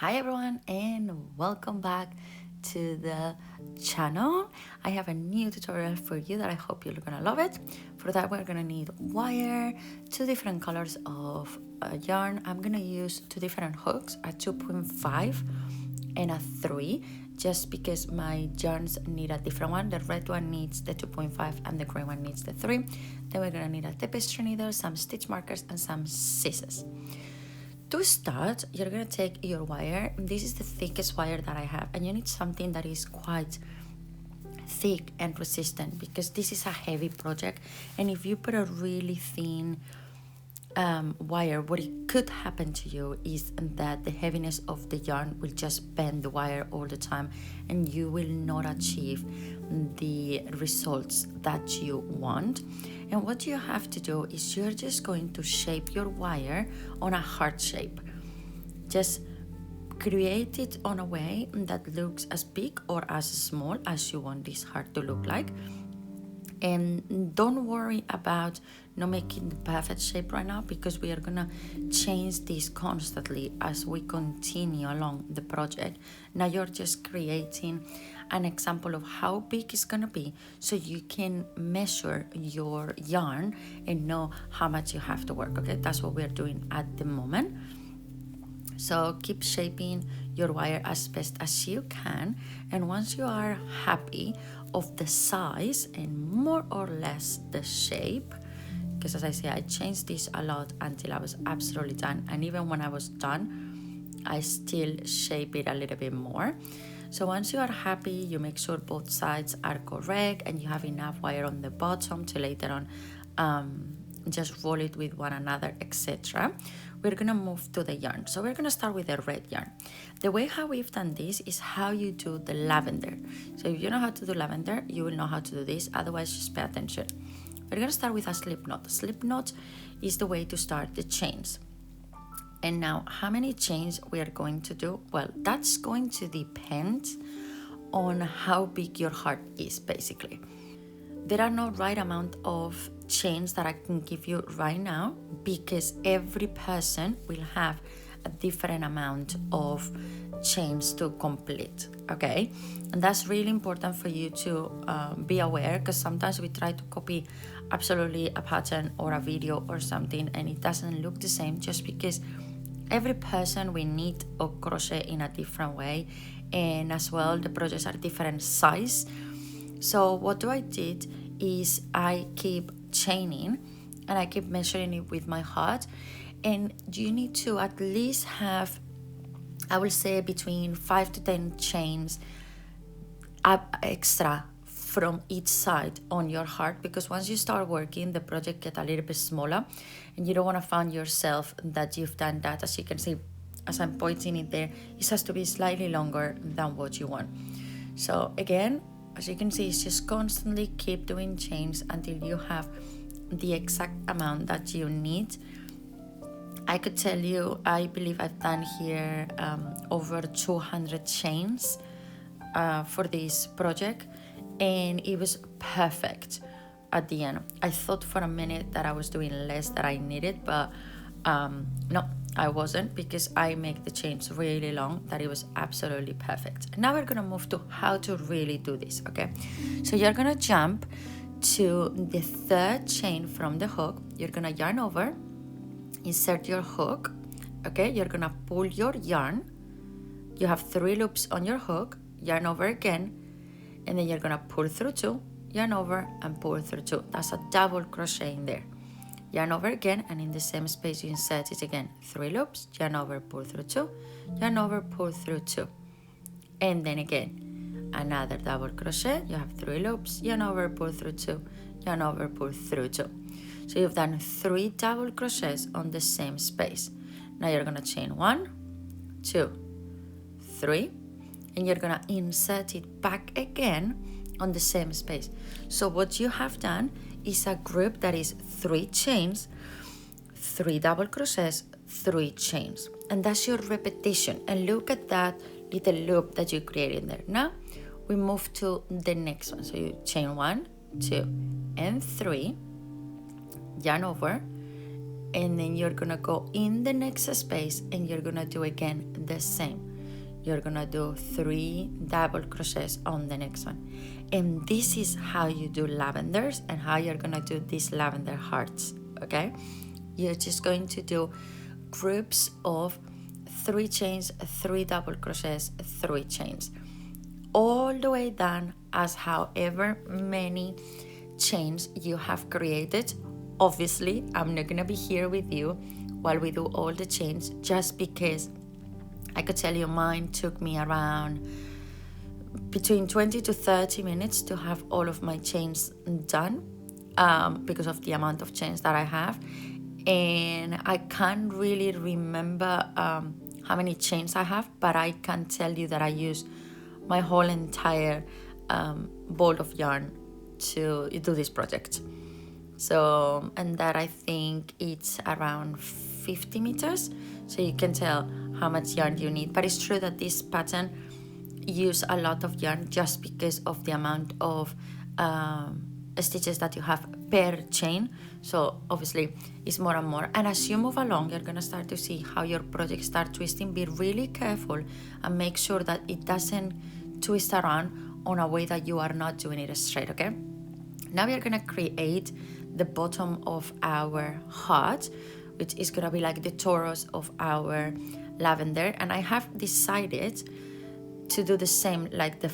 Hi everyone and welcome back to the channel. I have a new tutorial for you that I hope you're gonna love it. For that we're gonna need wire, two different colors of yarn. I'm gonna use two different hooks, a 2.5 and a 3, just because my yarns need a different one. The red one needs the 2.5 and the green one needs the 3. Then we're gonna need a tapestry needle, some stitch markers and some scissors. To start, you're gonna take your wire. This is the thickest wire that I have, and you need something that is quite thick and resistant because this is a heavy project. And if you put a really thin wire, what it could happen to you is that the heaviness of the yarn will just bend the wire all the time, and you will not achieve the results that you want. And what you have to do is you're just going to shape your wire on a heart shape. Just create it on a way that looks as big or as small as you want this heart to look like. And don't worry about not making the perfect shape right now, because we are gonna change this constantly as we continue along the project. Now you're just creating an example of how big it's gonna be, so you can measure your yarn and know how much you have to work. Okay, that's what we're doing at the moment. So keep shaping your wire as best as you can, and once you are happy of the size and more or less the shape, because as I say, I changed this a lot until I was absolutely done, and even when I was done I still shape it a little bit more. So once you are happy, you make sure both sides are correct and you have enough wire on the bottom to later on just roll it with one another, etc. We're gonna move to the yarn. So we're gonna start with the red yarn. The way how we've done this is how you do the lavender. So if you know how to do lavender, you will know how to do this. Otherwise, just pay attention. We're gonna start with a slip knot. Slip knot is the way to start the chains. And now, how many chains we are going to do? Well, that's going to depend on how big your heart is, basically. There are no right amount of chains that I can give you right now, because every person will have a different amount of chains to complete, okay? And that's really important for you to be aware, because sometimes we try to copy absolutely a pattern or a video or something and it doesn't look the same, just because every person will need to crochet in a different way, and as well the projects are different size. So what I did is I keep chaining and I keep measuring it with my heart, and you need to at least have, I will say, between 5 to 10 chains up extra from each side on your heart, because once you start working, the project get a little bit smaller and you don't want to find yourself that you've done that. As you can see, as I'm pointing it there, it has to be slightly longer than what you want. So again, as you can see, it's just constantly keep doing chains until you have the exact amount that you need. I could tell you, I believe I've done here over 200 chains for this project, and it was perfect at the end. I thought for a minute that I was doing less than I needed, but no, I wasn't, because I make the chains really long that it was absolutely perfect. Now we're gonna move to how to really do this, okay? So you're gonna jump to the third chain from the hook. You're gonna yarn over, insert your hook, okay? You're gonna pull your yarn. You have 3 loops on your hook, yarn over again, and then you're gonna pull through 2, yarn over and pull through 2. That's a double crochet in there. Yarn over again, and in the same space you insert it again. 3 loops, yarn over, pull through 2, yarn over, pull through 2. And then again, another double crochet. You have 3 loops, yarn over, pull through 2, yarn over, pull through 2. So you've done 3 double crochets on the same space. Now you're gonna chain 1, 2, 3, and you're gonna insert it back again on the same space. So what you have done is a group that is 3 chains, 3 double crochets, 3 chains, and that's your repetition. And look at that little loop that you created there. Now we move to the next one. So you chain 1, 2, and 3, yarn over, and then you're gonna go in the next space and you're gonna do again the same. you're gonna do 3 double crochets on the next one. And this is how you do lavenders and how you're gonna do these lavender hearts, okay? You're just going to do groups of 3 chains, 3 double crochets, 3 chains, all the way down as however many chains you have created. Obviously, I'm not gonna be here with you while we do all the chains, just because I could tell you mine took me around between 20 to 30 minutes to have all of my chains done, because of the amount of chains that I have. And I can't really remember how many chains I have, but I can tell you that I use my whole entire ball of yarn to do this project. So, and that I think it's around 50 meters, so you can tell how much yarn you need. But it's true that this pattern use a lot of yarn just because of the amount of stitches that you have per chain. So obviously it's more and more, and as you move along you're gonna start to see how your project start twisting. Be really careful and make sure that it doesn't twist around on a way that you are not doing it straight, okay? Now we are gonna create the bottom of our heart, which is gonna be like the torus of our lavender, and I have decided to do the same like the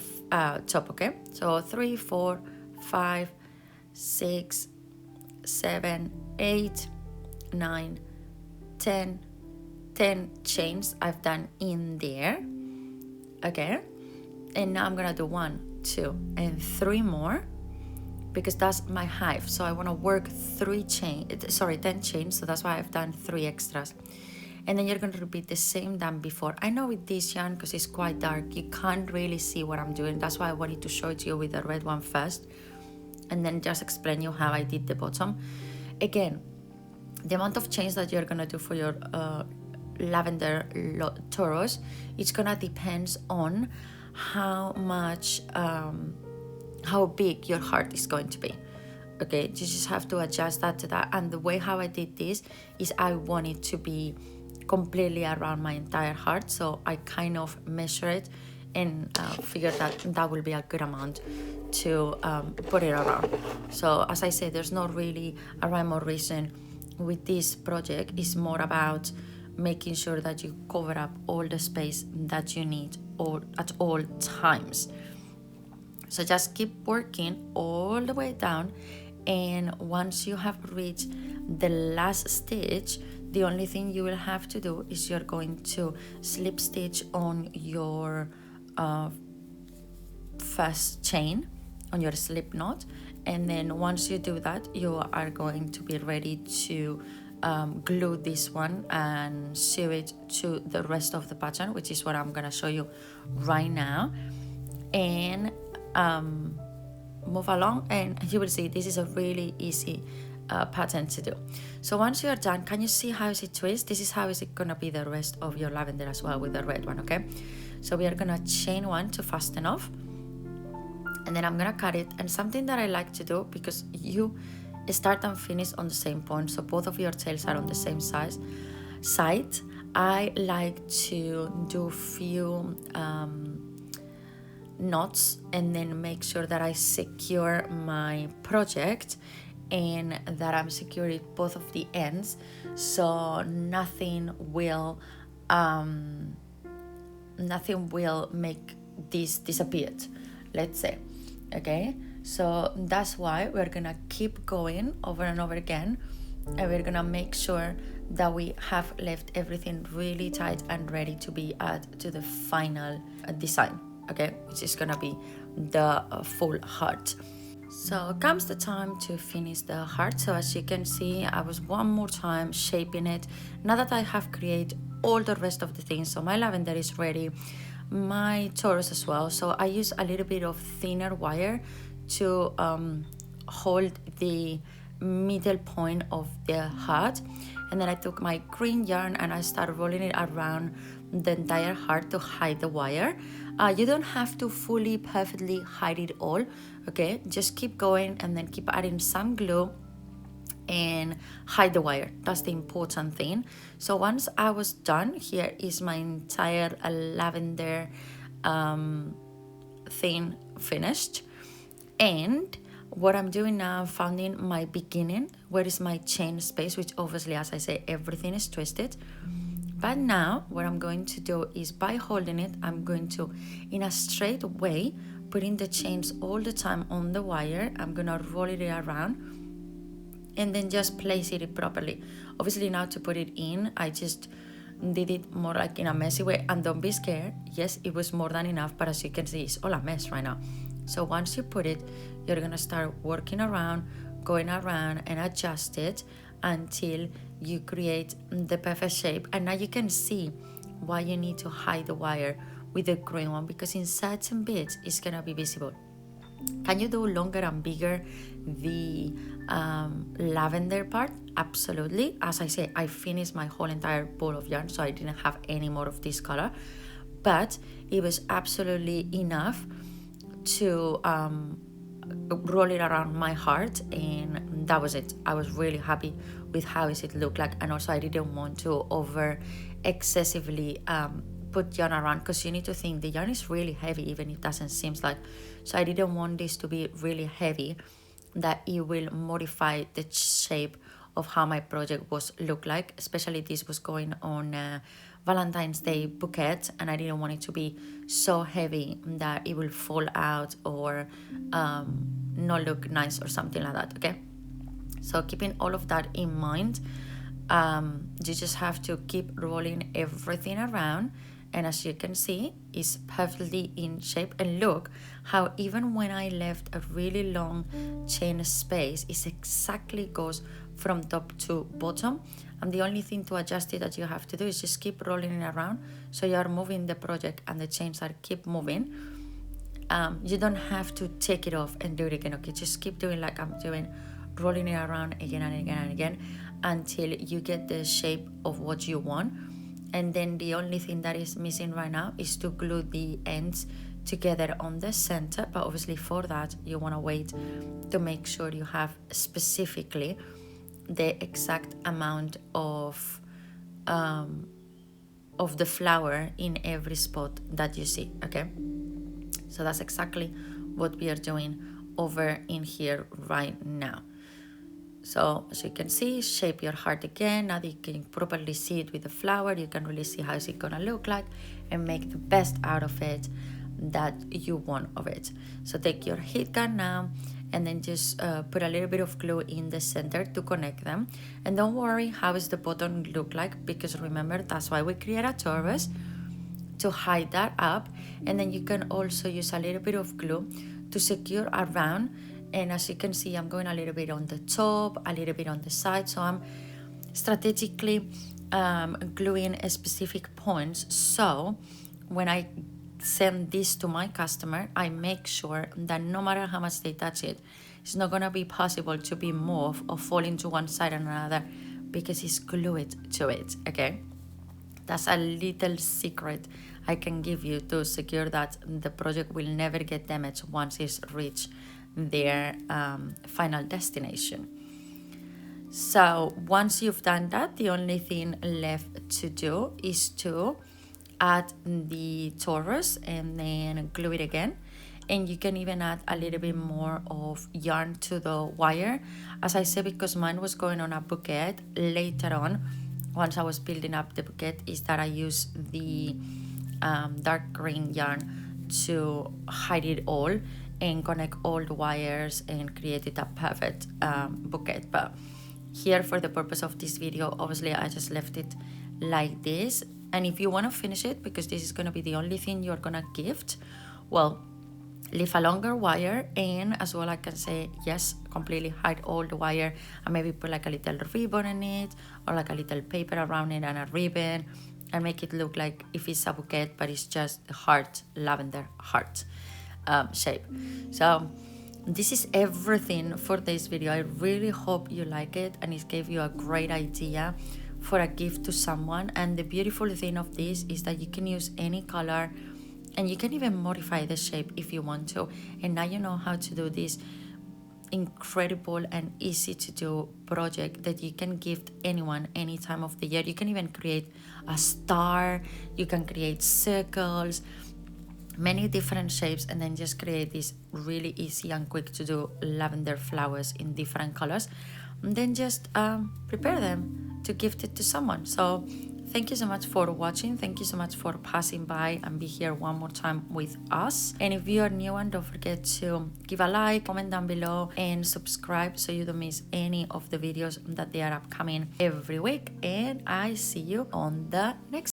top, okay? So 3, 4, 5, 6, 7, 8, 9, 10 chains I've done in there, okay? And now I'm gonna do 1, 2, and 3 more, because that's my hive. So I want to work 10 chains, so that's why I've done 3 extras. And then you're going to repeat the same done before. I know with this yarn, because it's quite dark, you can't really see what I'm doing. That's why I wanted to show it to you with the red one first, and then just explain you how I did the bottom. Again, the amount of chains that you're going to do for your lavender torus, it's going to depend on how much how big your heart is going to be, okay? You just have to adjust that to that. And the way how I did this is I want it to be completely around my entire heart, so I kind of measure it and figure that that will be a good amount to put it around. So as I said, there's not really a rhyme or reason with this project. It's more about making sure that you cover up all the space that you need at all times. So just keep working all the way down, and once you have reached the last stitch, the only thing you will have to do is you're going to slip stitch on your first chain, on your slip knot, and then once you do that, you are going to be ready to glue this one and sew it to the rest of the pattern, which is what I'm gonna show you right now. And move along, and you will see this is a really easy pattern to do. So once you are done, can you see how is it twist? This is how is it gonna be the rest of your lavender as well with the red one, okay? So we are gonna chain 1 to fasten off, and then I'm gonna cut it. And something that I like to do, because you start and finish on the same point, so both of your tails are on the same side, I like to do few knots and then make sure that I secure my project and that I'm securing both of the ends, so nothing will make this disappear, let's say, okay? So that's why we're gonna keep going over and over again, and we're gonna make sure that we have left everything really tight and ready to be added to the final design, okay, which is gonna be the full heart. So comes the time to finish the heart. So as you can see, I was one more time shaping it. Now that I have created all the rest of the things, so my lavender is ready, my torus as well. So I use a little bit of thinner wire to hold the middle point of the heart, and then I took my green yarn and I started rolling it around the entire heart to hide the wire. You don't have to fully perfectly hide it all, okay? Just keep going and then keep adding some glue and hide the wire. That's the important thing. So once I was done, here is my entire lavender thing finished. And what I'm doing now, I'm finding my beginning, where is my chain space, which obviously, as I say, everything is twisted. But now what I'm going to do is, by holding it, I'm going to, in a straight way, putting the chains all the time on the wire. I'm gonna roll it around and then just place it properly. Obviously now to put it in, I just did it more like in a messy way, and don't be scared. Yes, it was more than enough, but as you can see, it's all a mess right now. So once you put it, you're gonna start working around, going around and adjust it until you create the perfect shape. And now you can see why you need to hide the wire with the green one, because in certain bits it's gonna be visible. Can you do longer and bigger the lavender part? Absolutely. As I say, I finished my whole entire ball of yarn, so I didn't have any more of this color, but it was absolutely enough to roll it around my heart, and that was it. I was really happy with how it looked like, and also I didn't want to over excessively put yarn around, because you need to think the yarn is really heavy, even if it doesn't seem like. So I didn't want this to be really heavy that it will modify the shape of how my project was look like. Especially this was going on Valentine's Day bouquet, and I didn't want it to be so heavy that it will fall out or not look nice or something like that. Okay, so keeping all of that in mind, you just have to keep rolling everything around, and as you can see, it's perfectly in shape. And look how even when I left a really long chain space, it exactly goes from top to bottom, and the only thing to adjust it that you have to do is just keep rolling it around, so you are moving the project and the chains are keep moving. You don't have to take it off and do it again. Okay, just keep doing like I'm doing, rolling it around again and again and again until you get the shape of what you want. And then the only thing that is missing right now is to glue the ends together on the center, but obviously for that you want to wait to make sure you have specifically the exact amount of the flower in every spot that you see. Okay, so that's exactly what we are doing over in here right now. So as you can see, shape your heart again. Now that you can properly see it with the flower, you can really see how it's gonna look like and make the best out of it that you want of it. So take your heat gun now and then just put a little bit of glue in the center to connect them. And don't worry how is the bottom look like, because remember, that's why we create a torus, to hide that up. And then you can also use a little bit of glue to secure around. And as you can see, I'm going a little bit on the top, a little bit on the side. So I'm strategically gluing specific points. So when I send this to my customer, I make sure that no matter how much they touch it, it's not going to be possible to be moved or fall into one side or another, because it's glued to it. Okay, that's a little secret I can give you to secure that the project will never get damaged once it's reached their final destination. So once you've done that, the only thing left to do is to add the torus and then glue it again. And you can even add a little bit more of yarn to the wire. As I said, because mine was going on a bouquet, later on, once I was building up the bouquet, is that I use the dark green yarn to hide it all and connect all the wires and created a perfect bouquet. But here, for the purpose of this video, obviously I just left it like this. And if you want to finish it, because this is going to be the only thing you're going to gift, well, leave a longer wire. And as well, I can say, yes, completely hide all the wire and maybe put like a little ribbon in it, or like a little paper around it and a ribbon, and make it look like if it's a bouquet, but it's just a heart, lavender heart shape. So this is everything for this video. I really hope you like it and it gave you a great idea for a gift to someone. And the beautiful thing of this is that you can use any color and you can even modify the shape if you want to. And now you know how to do this incredible and easy to do project that you can gift anyone any time of the year. You can even create a star, you can create circles, many different shapes, and then just create these really easy and quick to do lavender flowers in different colors, and then just prepare them to gift it to someone. So thank you so much for watching. Thank you so much for passing by and be here one more time with us. And if you are new, and don't forget to give a like, comment down below, and subscribe so you don't miss any of the videos that they are upcoming every week. And I see you on the next